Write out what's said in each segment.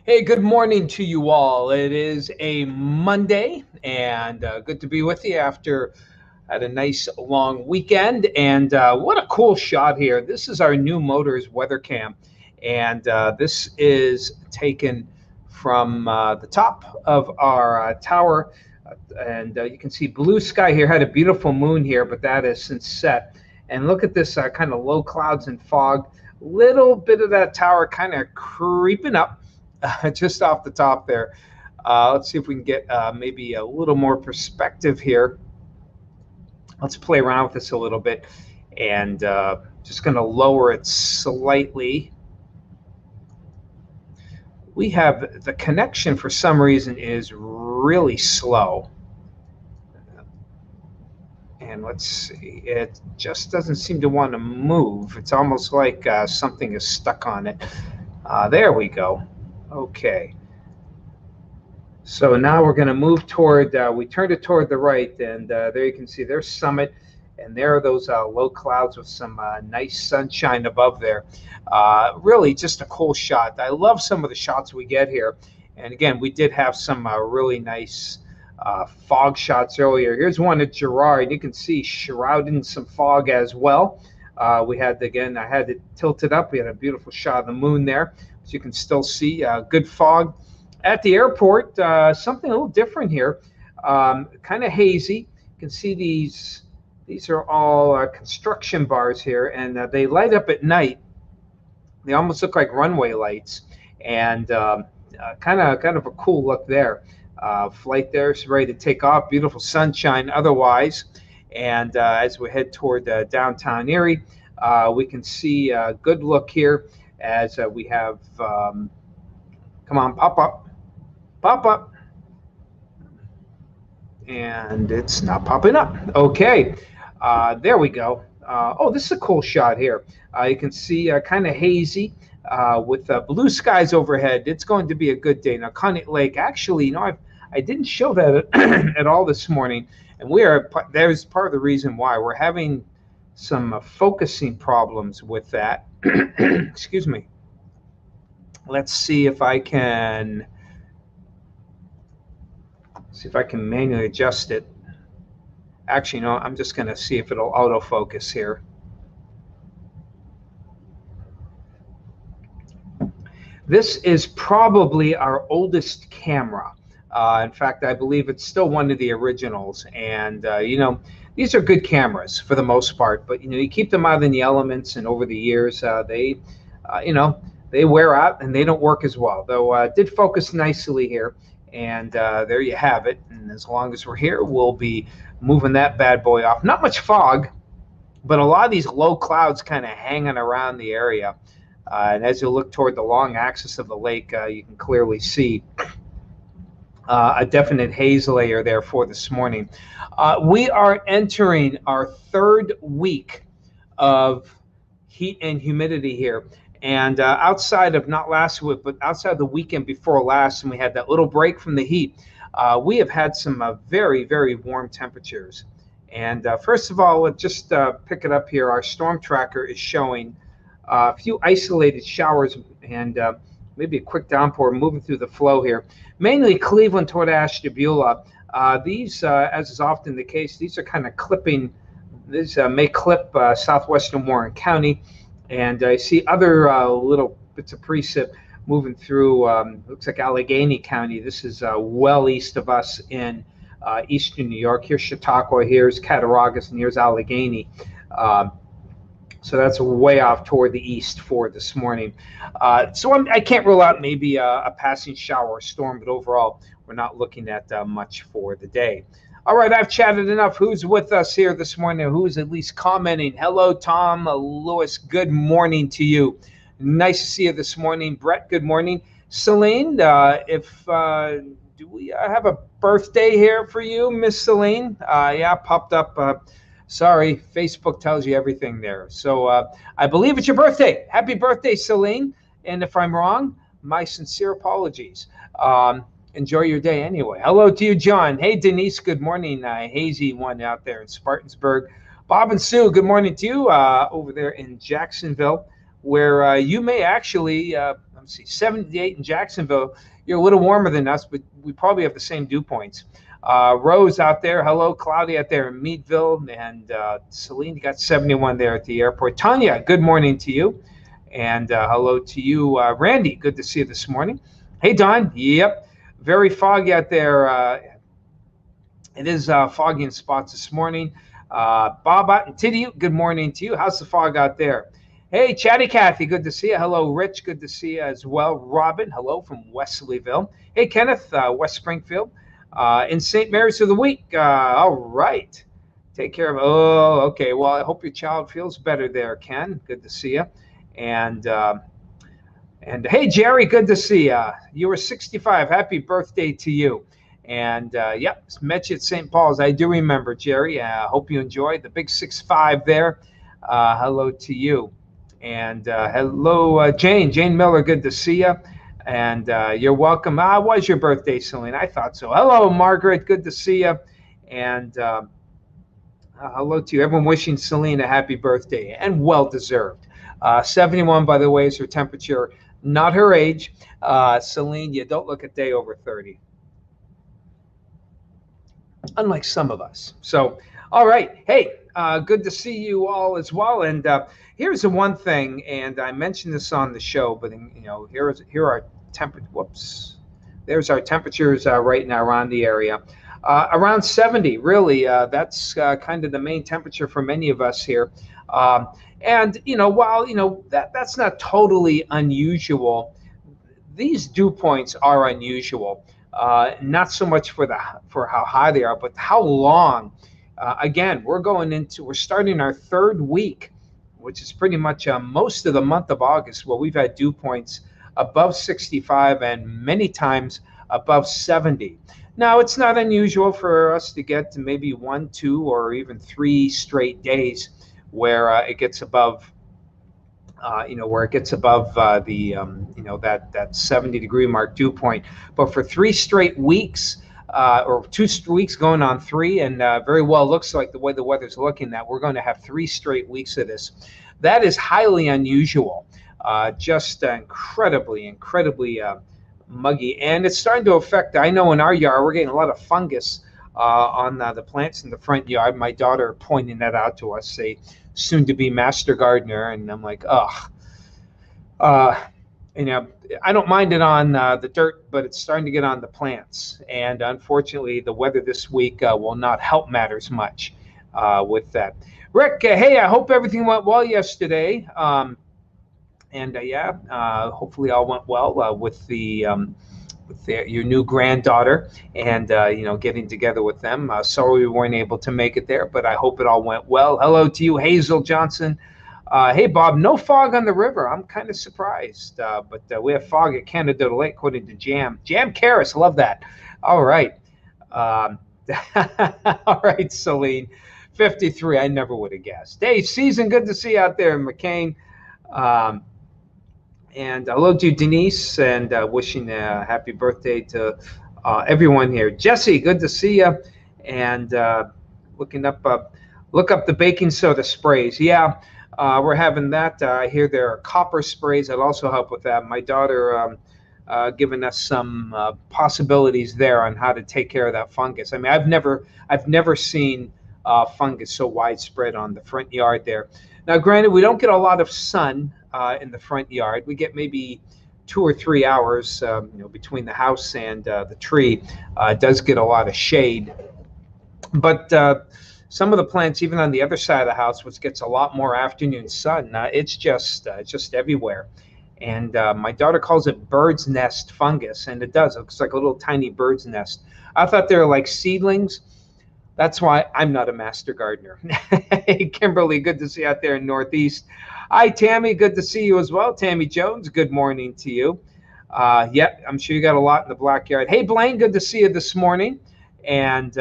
Hey, good morning to you all. It is a Monday, and good to be with you after had a nice long weekend. And what a cool shot here! This is our new Motors weather cam, and this is taken from the top of our tower, and you can see blue sky here. Had a beautiful moon here, but that has since set. And look at this kind of low clouds and fog. Little bit of that tower kind of creeping up just off the top there. Let's see if we can get maybe a little more perspective here. Let's play around with this a little bit, and just going to lower it slightly. We have the connection for some reason is really slow. And let's see, it just doesn't seem to want to move. It's almost like something is stuck on it. There we go. Okay. So now we're going to move toward, we turned it toward the right, and there you can see there's Summit, and there are those low clouds with some nice sunshine above there. Really just a cool shot. I love some of the shots we get here. And again, we did have some really nice fog shots earlier. Here's one at Girard. You can see shrouded in some fog as well. We had, again, I had it tilted up. We had a beautiful shot of the moon there. So you can still see good fog. At the airport, something a little different here, kind of hazy. You can see these are all construction bars here, and they light up at night. They almost look like runway lights, and kind of a cool look there. Flight there is ready to take off. Beautiful sunshine otherwise, and as we head toward downtown Erie, we can see a good look here as we have, come on, pop up. And it's not popping up. Okay, there we go. Oh, this is a cool shot here. You can see kind of hazy with blue skies overhead. It's going to be a good day. Now, Conneaut Lake, actually, I didn't show that at all this morning, and there's part of the reason why we're having some focusing problems with that. Excuse me. Let's see if I can manually adjust it. Actually, no, I'm just going to see if it'll autofocus here. This is probably our oldest camera. In fact, I believe it's still one of the originals. And, these are good cameras for the most part. But, you keep them out in the elements, and over the years, they wear out and they don't work as well. Though it did focus nicely here. And there you have it. And as long as we're here, we'll be moving that bad boy off. Not much fog, but a lot of these low clouds kind of hanging around the area. And as you look toward the long axis of the lake, you can clearly see a definite haze layer there for this morning. We are entering our third week of heat and humidity here. And outside of not last week, but outside the weekend before last, and we had that little break from the heat, we have had some very, very warm temperatures. And first of all, let's just pick it up here. Our storm tracker is showing a few isolated showers and maybe a quick downpour moving through the flow here. Mainly Cleveland toward Ashtabula. These, as is often the case, these are kind of clipping. These may clip southwestern Warren County. And I see other little bits of precip moving through, looks like Allegheny County. This is well east of us in eastern New York. Here's Chautauqua, here's Cattaraugus, and here's Allegheny. So that's way off toward the east for this morning. So I can't rule out maybe a passing shower or storm, but overall, we're not looking at much for the day. All right, I've chatted enough. Who's with us here this morning? Who's at least commenting? Hello, Tom Lewis. Good morning to you. Nice to see you this morning. Brett, good morning. Celine, do we have a birthday here for you, Miss Celine? Yeah, popped up. Sorry, Facebook tells you everything there. So I believe it's your birthday. Happy birthday, Celine. And if I'm wrong, my sincere apologies. Enjoy your day anyway. Hello to you, John. Hey, Denise, good morning. Hazy one out there in Spartansburg. Bob and Sue, good morning to you over there in Jacksonville, where you may actually let me see, 78 in Jacksonville. You're a little warmer than us, but we probably have the same dew points. Rose out there, hello. Cloudy out there in Meadville. And Celine, you got 71 there at the airport. Tanya, good morning to you. And hello to you, Randy. Good to see you this morning. Hey, Don. Yep. Very foggy out there. It is foggy in spots this morning. Bob out in Tidio, good morning to you. How's the fog out there? Hey, Chatty Cathy, good to see you. Hello, Rich, good to see you as well. Robin, hello from Wesleyville. Hey, Kenneth, West Springfield. In St. Mary's of the Week. All right. Take care of it. Oh, okay. Well, I hope your child feels better there, Ken. Good to see you. And hey, Jerry, good to see you. You were 65. Happy birthday to you. And yep, met you at St. Paul's. I do remember, Jerry. I hope you enjoyed the big 6'5" there. Hello to you. And hello, Jane. Jane Miller, good to see you. And you're welcome. Was your birthday, Celine? I thought so. Hello, Margaret. Good to see you. And hello to you. Everyone wishing Celine a happy birthday and well-deserved. 71, by the way, is her temperature, not her age. Celine, you don't look a day over 30. Unlike some of us. So, all right. Hey, good to see you all as well. And here's the one thing, and I mentioned this on the show, but here are temperatures. There's our temperatures right now around the area. Around 70, really. That's kind of the main temperature for many of us here. And while that's not totally unusual, these dew points are unusual. Not so much for how high they are, but how long. Again, we're starting our third week, which is pretty much most of the month of August, where we've had dew points above 65 and many times above 70. Now, it's not unusual for us to get to maybe 1, 2, or even 3 straight days where it gets above that 70-degree mark dew point. But for 3 straight weeks, or 2 weeks going on 3, and very well looks like the way the weather's looking that we're going to have 3 straight weeks of this. That is highly unusual, just incredibly muggy. And it's starting to affect, I know in our yard, we're getting a lot of fungus on the plants in the front yard. My daughter pointing that out to us, a soon-to-be master gardener, and I'm like, I don't mind it on the dirt, but it's starting to get on the plants. And unfortunately, the weather this week will not help matters much with that. Rick, hey, I hope everything went well yesterday. Hopefully all went well with your new granddaughter, and getting together with them. Sorry we weren't able to make it there, but I hope it all went well. Hello to you, Hazel Johnson. Hey, Bob, no fog on the river. I'm kind of surprised, but we have fog at Canada Lake, according to Jam Karis. Love that. All right. All right, Celine. 53. I never would have guessed. Hey, Season, good to see you out there in McCain. And hello to Denise, and wishing a happy birthday to everyone here. Jesse, good to see you. And look up the baking soda sprays. Yeah, we're having that. I hear there are copper sprays that also help with that. My daughter giving us some possibilities there on how to take care of that fungus. I mean, I've never seen fungus so widespread on the front yard there. Now, granted, we don't get a lot of sun in the front yard. We get maybe 2 or 3 hours, between the house and the tree. It does get a lot of shade, but some of the plants, even on the other side of the house, which gets a lot more afternoon sun, it's just everywhere. And my daughter calls it bird's nest fungus, and it does. It looks like a little tiny bird's nest. I thought they were like seedlings. That's why I'm not a master gardener. Hey, Kimberly, good to see you out there in Northeast. Hi, Tammy. Good to see you as well. Tammy Jones, good morning to you. Yep, I'm sure you got a lot in the backyard. Hey, Blaine, good to see you this morning. And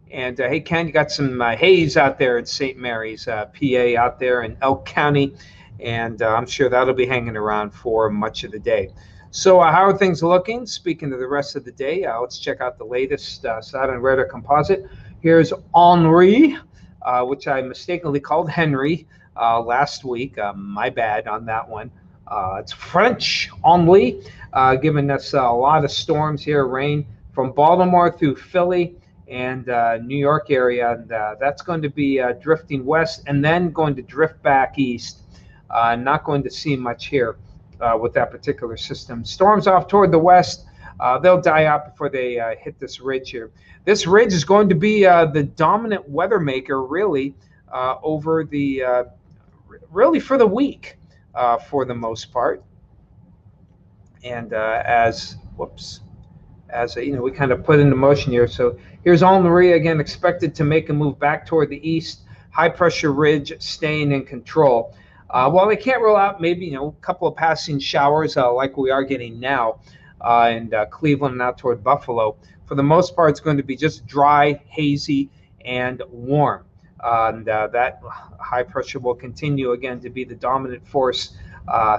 hey, Ken, you got some haze out there in St. Mary's, PA, out there in Elk County. And I'm sure that'll be hanging around for much of the day. So how are things looking? Speaking of the rest of the day, let's check out the latest Saturn Radar composite. Here's Henri, which I mistakenly called Henry last week. My bad on that one. It's French only, giving us a lot of storms here, rain from Baltimore through Philly and New York area. And that's going to be drifting west and then going to drift back east. Not going to see much here with that particular system. Storms off toward the west. They'll die out before they hit this ridge here. This ridge is going to be the dominant weather maker, really, over the really for the week, for the most part. And as we kind of put into motion here. So here's Anna Maria again, expected to make a move back toward the east. High pressure ridge staying in control. While they can't rule out maybe a couple of passing showers like we are getting now in Cleveland and out toward Buffalo, for the most part it's going to be just dry, hazy, and warm. And that high pressure will continue again to be the dominant force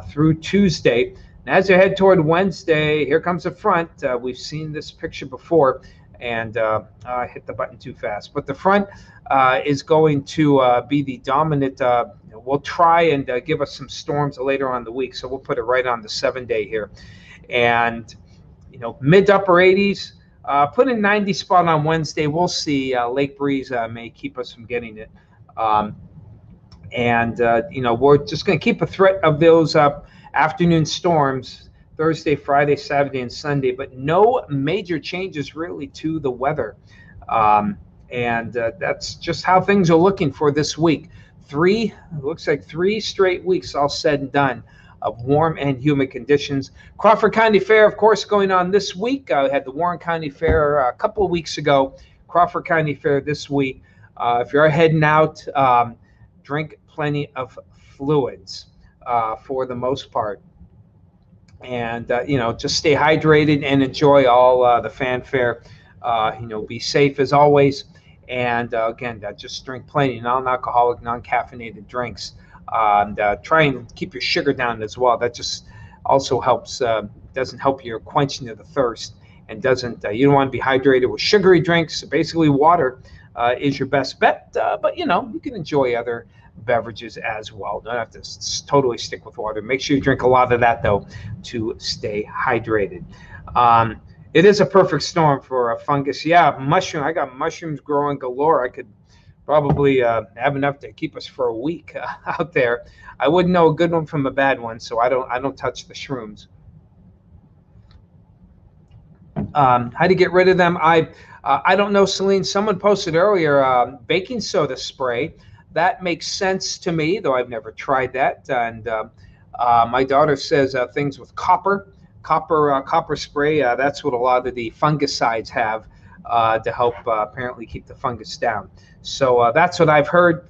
through Tuesday. And as you head toward Wednesday, here comes a front. We've seen this picture before, and I hit the button too fast. But the front is going to be the dominant. We'll try and give us some storms later on in the week, so we'll put it right on the 7-day here. And mid to upper 80s. Put in 90 spot on Wednesday. We'll see. Lake breeze may keep us from getting it. We're just going to keep a threat of those afternoon storms Thursday, Friday, Saturday, and Sunday, but no major changes really to the weather. That's just how things are looking for this week. Looks like 3 straight weeks all said and done of warm and humid conditions. Crawford County Fair, of course, going on this week. I had the Warren County Fair a couple of weeks ago. Crawford County Fair this week. If you're heading out, drink plenty of fluids for the most part. And, just stay hydrated and enjoy all the fanfare. Be safe as always. And again, just drink plenty non-alcoholic, non-caffeinated drinks. Try and keep your sugar down as well. That just also helps. Doesn't help your quenching of the thirst, and doesn't. You don't want to be hydrated with sugary drinks. So basically, water is your best bet. But you can enjoy other beverages as well. Don't have to totally stick with water. Make sure you drink a lot of that though to stay hydrated. It is a perfect storm for a fungus. Yeah, mushroom. I got mushrooms growing galore. I could probably have enough to keep us for a week out there. I wouldn't know a good one from a bad one, so I don't touch the shrooms. How to get rid of them? I don't know, Celine. Someone posted earlier baking soda spray. That makes sense to me, though I've never tried that. And my daughter says things with copper spray. That's what a lot of the fungicides have to help apparently keep the fungus down. So that's what I've heard.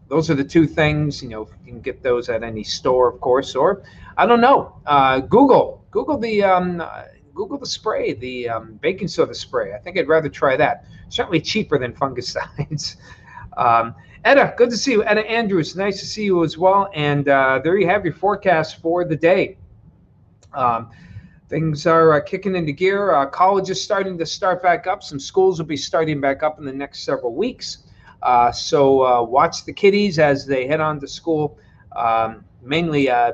Those are the 2 things. You can get those at any store, of course, or I don't know. Google the spray, the baking soda spray. I think I'd rather try that. Certainly cheaper than fungicides. Etta, good to see you. Etta Andrews, nice to see you as well. And there you have your forecast for the day. Things are kicking into gear. College is starting to start back up. Some schools will be starting back up in the next several weeks. So watch the kiddies as they head on to school. Mainly, I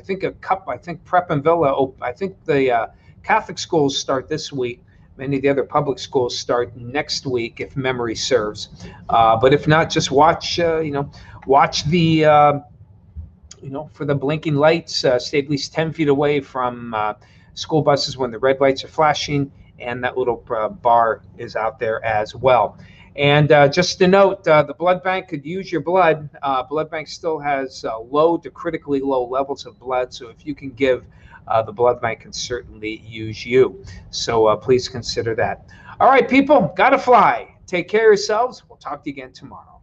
think Prep and Villa. I think the Catholic schools start this week. Many of the other public schools start next week, if memory serves. But if not, just watch. Watch the. For the blinking lights, stay at least 10 feet away from school buses when the red lights are flashing, and that little bar is out there as well. And just to note, the blood bank could use your blood. Blood bank still has low to critically low levels of blood, so if you can give, the blood bank can certainly use you. So please consider that. All right, people, gotta fly. Take care of yourselves. We'll talk to you again tomorrow.